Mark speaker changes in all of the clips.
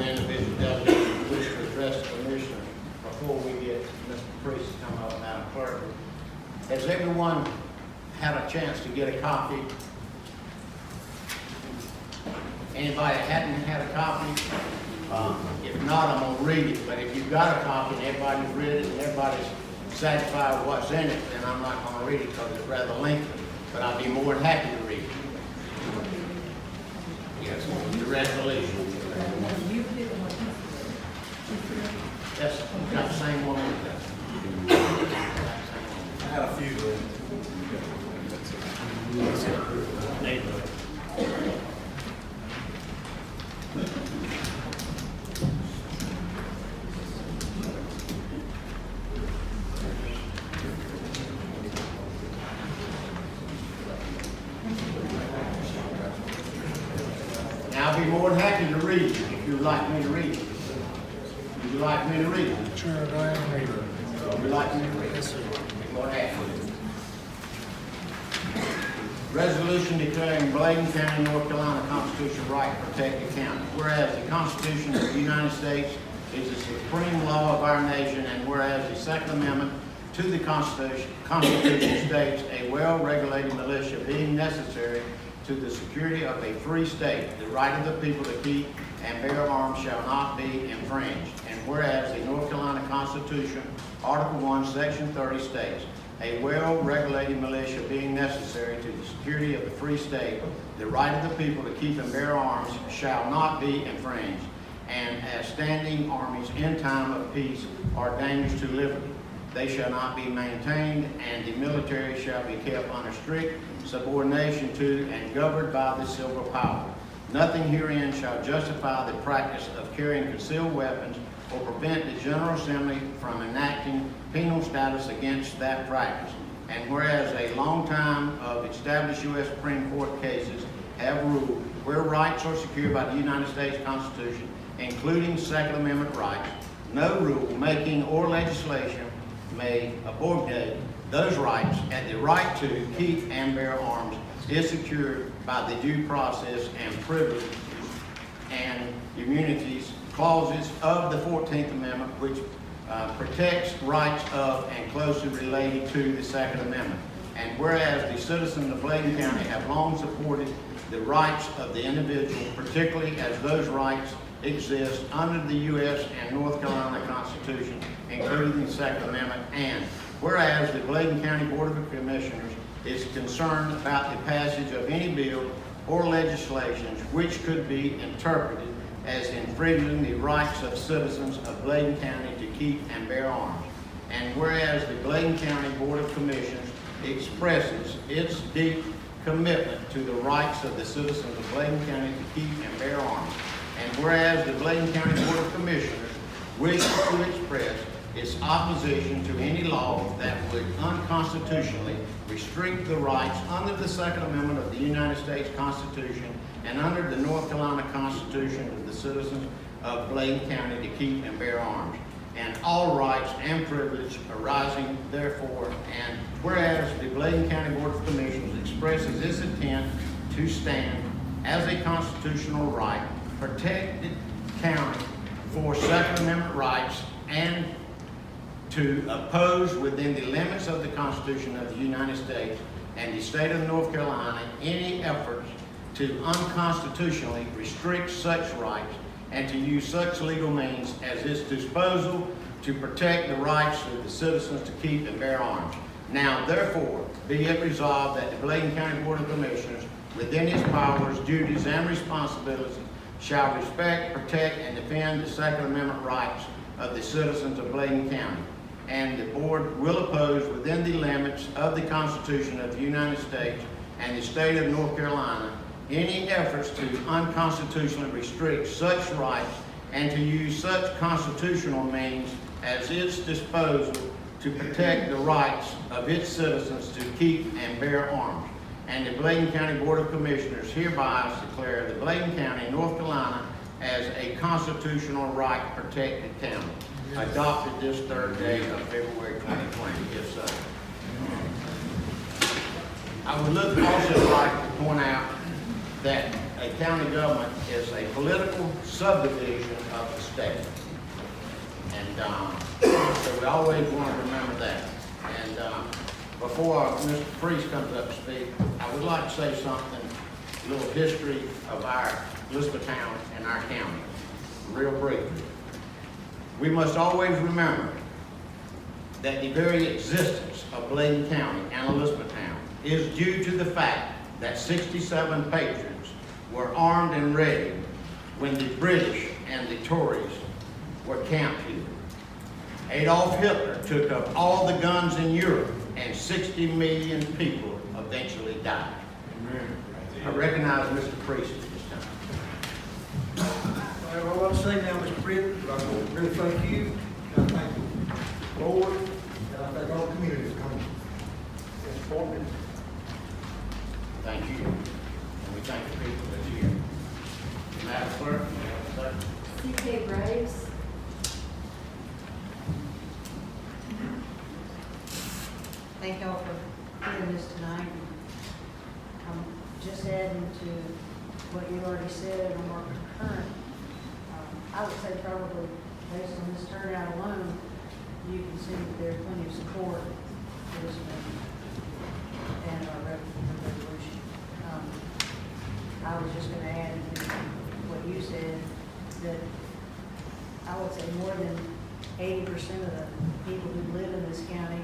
Speaker 1: individual delegates who wish to address the commissioner before we get Mr. Priest to come up, Madam Clerk. Has everyone had a chance to get a copy? Anybody that hadn't had a copy? If not, I'm gonna read it, but if you've got a copy and everybody's read it and everybody's satisfied with what's in it, then I'm not gonna read it because it's rather lengthy, but I'd be more than happy to read it. Yes, the resolution. Yes, we got the same one with that.
Speaker 2: I had a few.
Speaker 1: Now, I'll be more than happy to read it if you'd like me to read it. Would you like me to read it?
Speaker 2: Sure, go ahead and read it.
Speaker 1: Would you like me to read it?
Speaker 2: Yes, sir.
Speaker 1: Be more than happy. Resolution declaring Bladen County, North Carolina constitutional right to protect the county. Whereas the Constitution of the United States is the supreme law of our nation, and whereas the Second Amendment to the Constitution states a well-regulated militia being necessary to the security of a free state, the right of the people to keep and bear arms shall not be infringed. And whereas the North Carolina Constitution, Article 1, Section 30 states, a well-regulated militia being necessary to the security of the free state, the right of the people to keep and bear arms shall not be infringed, and as standing armies in time of peace are dangerous to liberty, they shall not be maintained, and the military shall be kept under strict subordination to and governed by the civil power. Nothing herein shall justify the practice of carrying concealed weapons or prevent the General Assembly from enacting penal status against that practice. And whereas a long time of established U.S. Supreme Court cases have ruled where rights are secured by the United States Constitution, including Second Amendment rights, no rule making or legislation may abrogate those rights, and the right to keep and bear arms is secured by the due process and privileges and immunities clauses of the 14th Amendment, which protects rights of and closely related to the Second Amendment. And whereas the citizens of Bladen County have long supported the rights of the individual, particularly as those rights exist under the U.S. and North Carolina Constitution, including the Second Amendment, and whereas the Bladen County Board of Commissioners is concerned about the passage of any bill or legislations which could be interpreted as infringing the rights of citizens of Bladen County to keep and bear arms. And whereas the Bladen County Board of Commissioners expresses its deep commitment to the rights of the citizens of Bladen County to keep and bear arms. And whereas the Bladen County Board of Commissioners wishes to express its opposition to any law that would unconstitutionally restrict the rights under the Second Amendment of the United States Constitution and under the North Carolina Constitution of the citizens of Bladen County to keep and bear arms, and all rights and privilege arising therefore. And whereas the Bladen County Board of Commissioners expresses its intent to stand as a constitutional right, protect the county for Second Amendment rights, and to oppose within the limits of the Constitution of the United States and the state of North Carolina any efforts to unconstitutionally restrict such rights and to use such legal means as its disposal to protect the rights of the citizens to keep and bear arms. Now, therefore, be it resolved that the Bladen County Board of Commissioners, within its powers, duties, and responsibilities, shall respect, protect, and defend the Second Amendment rights of the citizens of Bladen County. And the board will oppose within the limits of the Constitution of the United States and the state of North Carolina any efforts to unconstitutionally restrict such rights and to use such constitutional means as its disposal to protect the rights of its citizens to keep and bear arms. And the Bladen County Board of Commissioners hereby declare the Bladen County, North Carolina, as a constitutional right protected county. Adopted this third day of February 2020. Yes, sir. I would also like to point out that a a county government is a political subdivision of the state. And so we always want to remember that. And before Mr. Priest comes up to speak, I would like to say something, a little history of our Elizabethtown and our county, real briefly. We must always remember that the very existence of Bladen County and Elizabethtown is due to the fact that 67 patriots were armed and ready when the British and the Tories were camped here. Adolf Hitler took up all the guns in Europe, and 60 million people eventually died. I recognize Mr. Priest at this time.
Speaker 3: All right, what I want to say now, Mr. Britt, but I want to really thank you, and I thank the Lord, and I thank all the community for coming and supporting me.
Speaker 1: Thank you. And we thank the people that's here. Madam Clerk, you have a second?
Speaker 4: C.K. Graves. Thank y'all for doing this tonight. Just adding to what you already said on our current, I would say probably based on this turnout alone, you can see that there's plenty of support for this amendment and our resolution. I was just going to add to what you said, that I would say more than 80% of the people who live in this county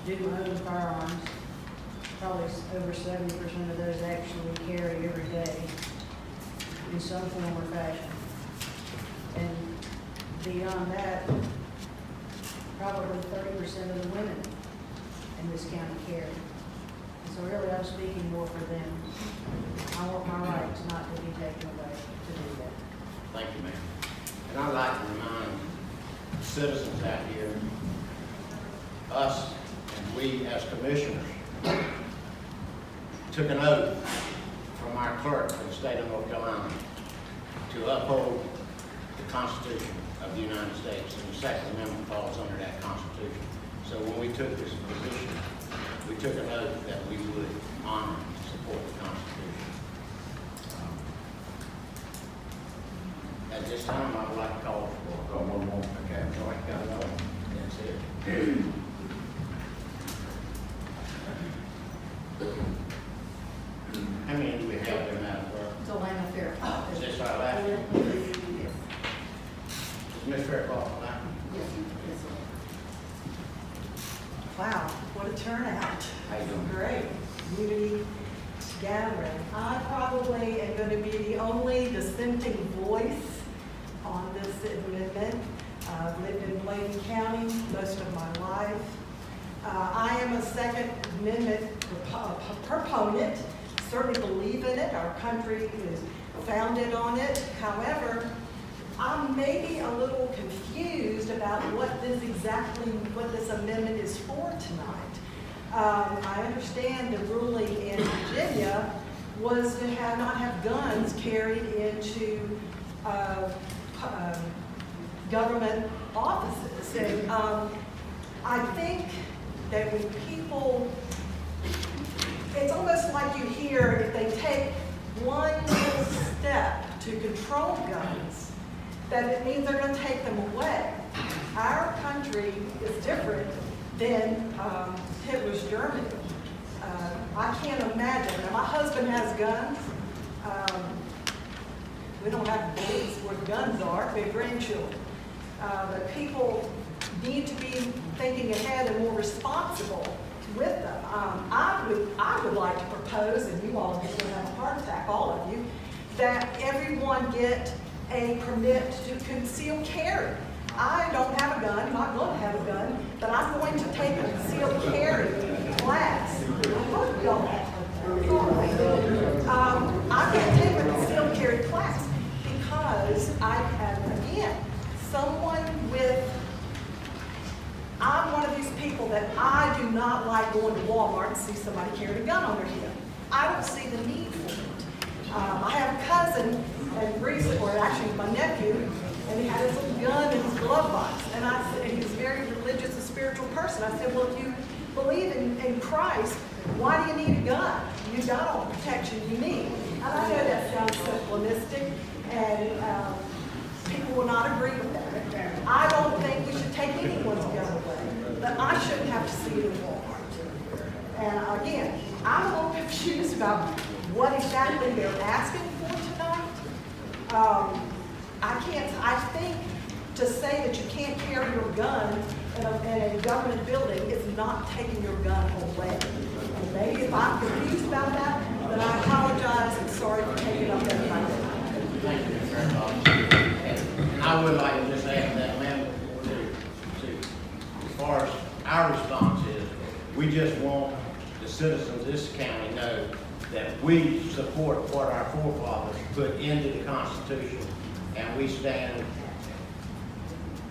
Speaker 4: do own firearms. Probably over 70% of those actually carry every day in some form or fashion. And beyond that, probably 30% of the women in this county carry. And so really I'm speaking more for them. I want my rights not to be taken away to do that.
Speaker 1: Thank you, ma'am. And I'd like to remind citizens out here, us and we as commissioners, took an oath from our clerk for the state of North Carolina to uphold the Constitution of the United States, and the Second Amendment falls under that Constitution. So when we took this position, we took an oath that we would honor and support the Constitution. At this time, I would like to call for one more. Okay, all right, got it all. That's it. How many do we have there, Madam Clerk?
Speaker 4: Delana Fairclough.
Speaker 1: Is this our last?
Speaker 4: Yes.
Speaker 1: Is Ms. Fairclough on that?
Speaker 4: Yes.
Speaker 5: Wow, what a turnout.
Speaker 1: How you doing?
Speaker 5: Great. Community gathering. I probably am going to be the only dissenting voice on this amendment. I've lived in Bladen County most of my life. I am a Second Amendment proponent. Certainly believe in it. Our country is founded on it. However, I'm maybe a little confused about what this amendment is for tonight. I understand the ruling in Virginia was to not have guns carried into government offices. And I think that when people, it's almost like you hear if they take one little step to control guns, that it means they're going to take them away. Our country is different than Hitler's Germany. I can't imagine. Now, my husband has guns. We don't have beliefs where guns are. We have grandchildren. But people need to be thinking ahead and more responsible with them. I would like to propose, and you all are going to have a heart attack, all of you, that everyone get a permit to conceal carry. I don't have a gun, I'm not going to have a gun, but I'm going to take a concealed carry class. I hope y'all I'm going to take a concealed carry class because I have, again, I'm one of these people that I do not like going to Walmart and see somebody carrying a gun on their hip. I don't see the need for it. I have a cousin, and recently, or actually my nephew, and he had his little gun in his glove box. And I said, and he was a very religious and spiritual person. I said, well, if you believe in Christ, why do you need a gun? You got all the protection you need. I know that sounds simplistic, and people will not agree with that. I don't think we should take anyone's gun away, but I shouldn't have to see it in Walmart. And again, I'm a little confused about what exactly they're asking for tonight. I think to say that you can't carry your gun in a government building is not taking your gun away. And maybe if I'm confused about that, then I apologize and sorry for taking up that time.
Speaker 1: Thank you, Ms. Fairclough. And I would like to just add that, ma'am, as far as our response is, we just want the citizens of this county know that we support what our forefathers put into the Constitution, and we stand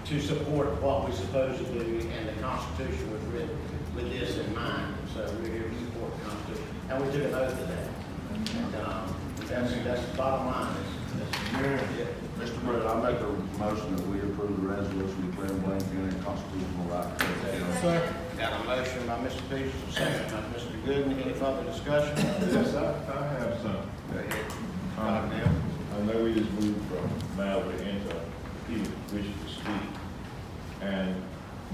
Speaker 1: to support what we're supposed to do, and the Constitution was written with this in mind. So we're here to support the Constitution, and we took an oath to that. And that's the bottom line.
Speaker 6: Mr. President, I make a motion that we approve the resolution declaring Blaine County a constitutional right to carry a gun.
Speaker 2: Second.
Speaker 1: Got a motion by Mr. Peters, a second by Mr. Gooden. Any further discussion?
Speaker 7: Yes, I have some.
Speaker 1: Go ahead. Now.
Speaker 7: I know we just moved from Mallory into Peter, which is the street. And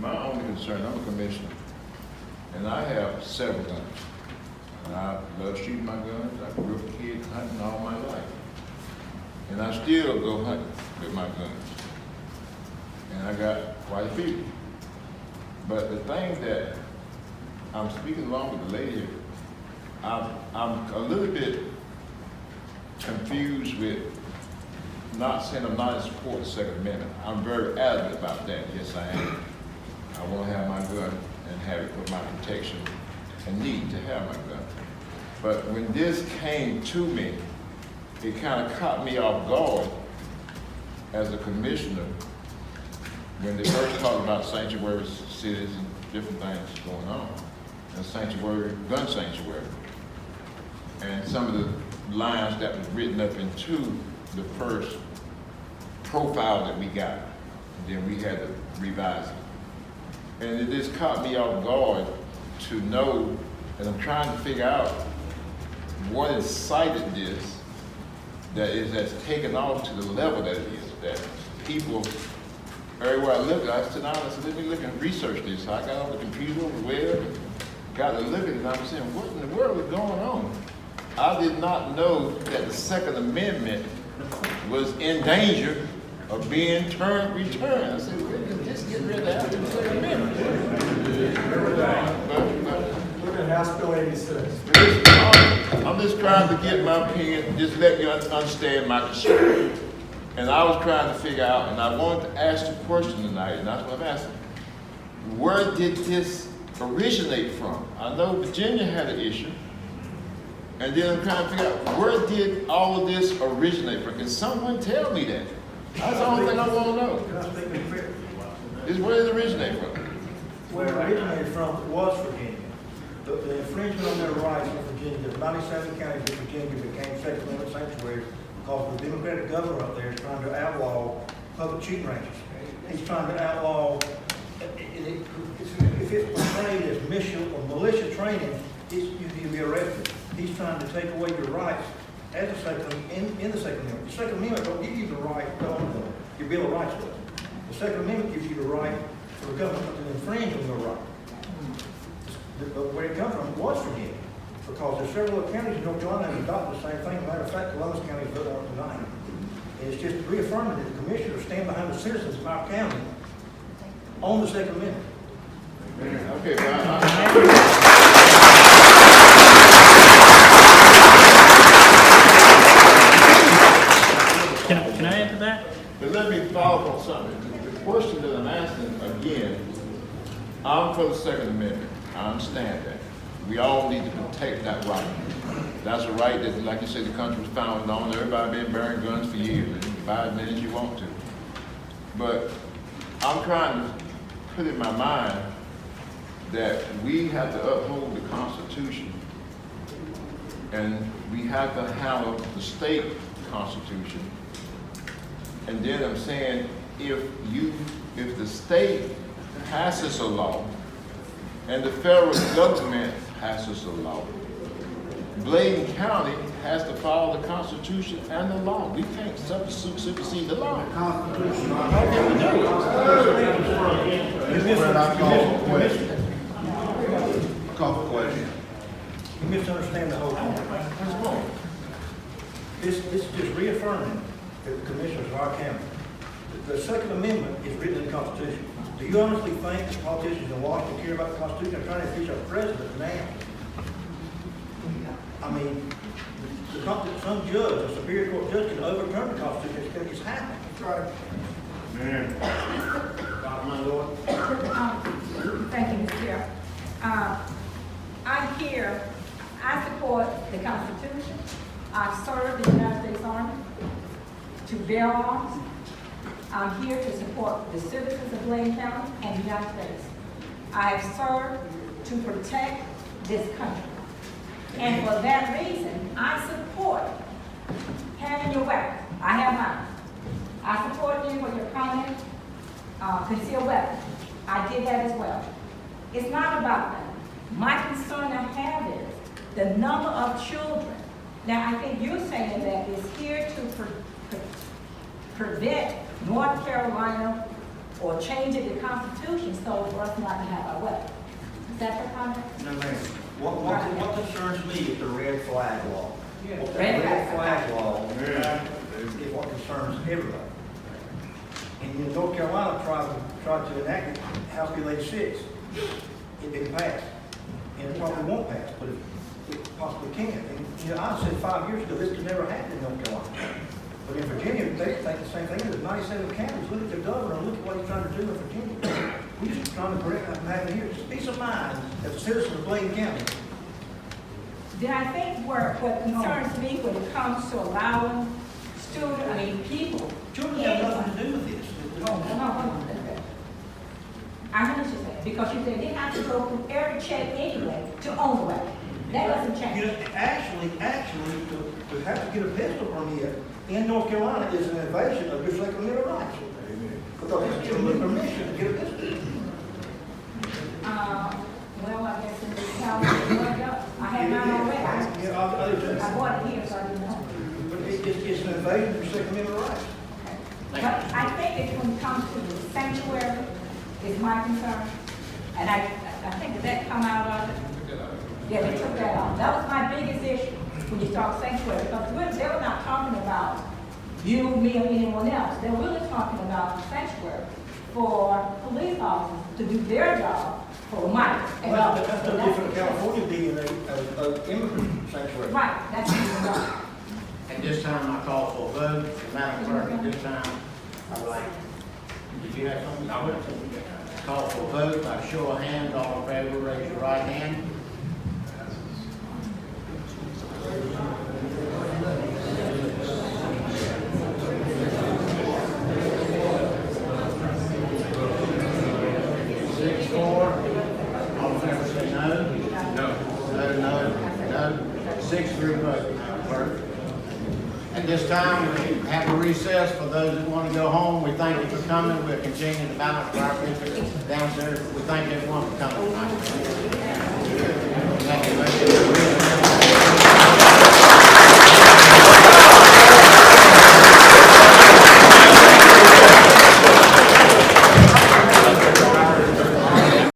Speaker 7: my only concern, I'm a commissioner, and I have several guns. And I love shooting my guns. I grew up a kid hunting all my life. And I still go hunting with my guns. And I got quite a few. But the thing that I'm speaking along with the lady here, I'm a little bit confused with not saying I'm not in support of the Second Amendment. I'm very adamant about that. Yes, I am. I want to have my gun and have it with my protection and need to have my gun. But when this came to me, it kind of caught me off guard as a commissioner when they first talked about sanctuary cities and different things going on, and sanctuary, gun sanctuary, and some of the lines that was written up into the first profile that we got, and then we had to revise it. And it just caught me off guard to know, and I'm trying to figure out what incited this, that is that's taken off to the level that it is, that people, everywhere I look, I sit down and said, let me look and research this. So I got on the computer, on the web, and got to look at it, and I'm saying, what in the world is going on? I did not know that the Second Amendment was in danger of being returned. I said, where did this get rid of the Second Amendment?
Speaker 3: Look at House Bill 86.
Speaker 7: I'm just trying to get my opinion, just let you understand my concern. And I was trying to figure out, and I wanted to ask the question tonight, and that's what I'm asking. Where did this originate from? I know Virginia had an issue, and then I'm trying to figure out, where did all of this originate from? Can someone tell me that? That's the only thing I want to know.
Speaker 3: Can I speak in fair?
Speaker 7: Is where did it originate from?
Speaker 3: Where it originated from was Virginia. The infringement on their rights in Virginia, there's 97 counties in Virginia became Second Amendment sanctuaries because the Democratic governor up there is trying to outlaw public shooting ranges. He's trying to outlaw, if it's portrayed as militia training, you can be arrested. He's trying to take away your rights as a in the Second Amendment. The Second Amendment don't give you the right, your Bill of Rights does. The Second Amendment gives you the right for the government to infringe on your right. But where it comes from was Virginia, because there's several counties in North Carolina that adopted the same thing. As a matter of fact, Columbus County voted on it tonight. And it's just reaffirming that the commissioners stand behind the citizens of our county on the Second Amendment.
Speaker 7: Okay,
Speaker 8: Can I add to that?
Speaker 7: but let me follow up on something. The question that I'm asking again, I'm for the Second Amendment. I understand that. We all need to protect that right. That's a right that, like you said, the country was founded on. Everybody been bearing guns for years. You can buy as many as you want to. But I'm trying to put in my mind that we have to uphold the Constitution, and we have to handle the state constitution. And then I'm saying, if the state passes a law and the federal government passes a law, Bladen County has to follow the Constitution and the law. We can't supersede the law. How can we do it?
Speaker 3: You
Speaker 6: Fred, I call for a
Speaker 3: misunderstand.
Speaker 6: question. Call for question.
Speaker 3: You misunderstand the whole point. This is just reaffirming that the commissioners of our county. The Second Amendment is written in the Constitution. Do you honestly think that politicians in Washington care about the Constitution? They're trying to impeach our president now. I mean, some judge, a Superior Court judge can overturn the Constitution. It's happening.
Speaker 1: Dr. Mondor?
Speaker 8: Thank you, Mr. Chair. I'm here, I support the Constitution. I've served in the United States Army to bear arms. I'm here to support the citizens of Blaine County and the United States. I have served to protect this country. And for that reason, I support having your weapon. I have mine. I support you for your comment, concealed weapon. I did that as well. It's not about that. My concern I have is the number of children. Now, I think you're saying that it's here to prevent North Carolina or changing the Constitution so for us not to have our weapon. Is that your comment?
Speaker 3: No, ma'am. What concerns me is the red flag law. The
Speaker 8: Red
Speaker 3: red
Speaker 8: flag.
Speaker 3: flag law is what concerns everybody. And North Carolina tried to enact it, House Bill 86. It didn't pass. And it probably won't pass, but it possibly can. And, I said 5 years ago, this could never happen in North Carolina. But in Virginia, they think the same thing. There's 97 counties. Look at the governor and look at what he's trying to do in Virginia. We're just trying to correct what happened here. Just peace of mind as a citizen of Blaine County.
Speaker 8: Then I think what concerns me when it comes to allowing people.
Speaker 3: Children have nothing to do with this.
Speaker 8: No. I know what you're saying, because you said they have to go through every check anyway to own the weapon. That doesn't change.
Speaker 3: Actually, to have to get a pistol permit in North Carolina is an invasion of your Second Amendment rights. Because it's giving you permission to get a pistol.
Speaker 8: Well, I guess in this county, I had mine already.
Speaker 3: Yeah,
Speaker 8: I bought it here, so I didn't know.
Speaker 3: but it's an invasion of your Second Amendment rights.
Speaker 8: But I think that when it comes to the sanctuary, is my concern. And I think that come out of it. Yeah, they took that out. That was my biggest issue when you talk sanctuary, because they were not talking about you, me, or anyone else. They're really talking about sanctuary for police officers to do their job for money. And
Speaker 3: That's no different than California being an immigrant sanctuary.
Speaker 8: Right, that's the reason why.
Speaker 1: At this time, I call for a vote. Madam Clerk, at this time, I'd like, did you have something? No. Call for a vote by show of hands. All in favor, raise your right hand. All in favor, say no. No. 6-3 vote, Madam Clerk. At this time, we have a recess for those that want to go home. We thank you for coming. We'll continue the balance of our business downstairs. We thank everyone for coming tonight.